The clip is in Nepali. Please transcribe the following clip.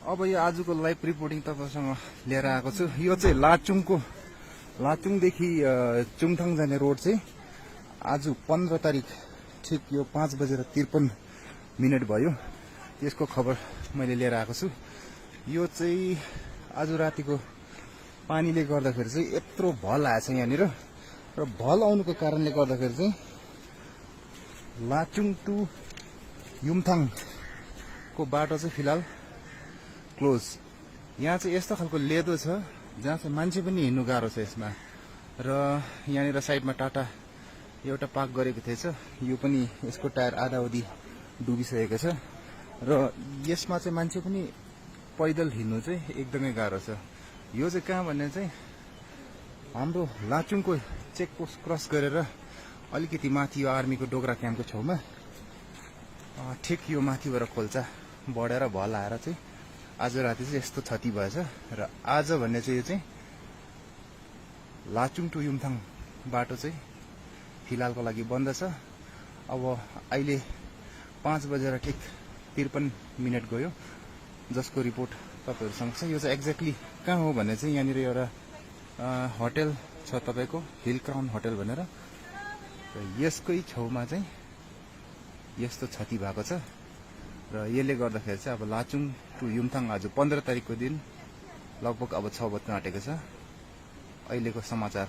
अब यो आजको लाइभ रिपोर्टिङ तपाईसँग लिएर आएको छु। यो चाहिँ लाचुङदेखि चुङथाङ जाने रोड चाहिँ आज 15 तारिक ठिक यो 5:53 भयो। त्यसको खबर मैले लिएर आएको छु। यो चाहिँ आज रातिको पानीले गर्दाखेरि चाहिँ यत्रो भल आएछ यहाँनिर र भल आउनुको कारणले गर्दाखेरि चाहिँ लाचुङ टु युमथाङको बाटो चाहिँ फिलहाल क्लोज। यहाँ चाहिँ यस्तो खालको लेदो छ जहाँ चाहिँ मान्छे पनि हिँड्नु गाह्रो छ यसमा। र यहाँनिर साइडमा टाटा एउटा पार्क गरेको थिएछ, यो पनि यसको टायर आधाउधी डुबिसकेको छ र यसमा चाहिँ मान्छे पनि पैदल हिँड्नु चाहिँ एकदमै गाह्रो छ। यो चाहिँ कहाँ भन्ने चाहिँ हाम्रो लाचुङको चेकपोस्ट क्रस गरेर अलिकति माथि यो आर्मीको डोगरा क्याम्पको छेउमा ठिक यो माथिबाट खोल्चा बढेर भल आएर चाहिँ आज राति चाहिँ यस्तो क्षति भएछ। र आज भन्ने चाहिँ यो चाहिँ लाचुङ टु युमथाङ बाटो चाहिँ फिलहालको लागि बन्द छ। अब अहिले 5:53 गयो, जसको रिपोर्ट तपाईहरुसँग छ। यो चाहिँ एक्ज्याक्टली कहाँ हो भने चाहिँ यहाँनिर एउटा होटल छ तपाईको हिल क्राउन होटल भनेर, र यसकै छेउमा चाहिँ यस्तो क्षति भएको छ। र यसले गर्दाखेरि चाहिँ अब लाचुङ टु युमथाङ आज 15 तारिकको दिन लगभग अब 6 बज्न आँटेको छ। अहिलेको समाचार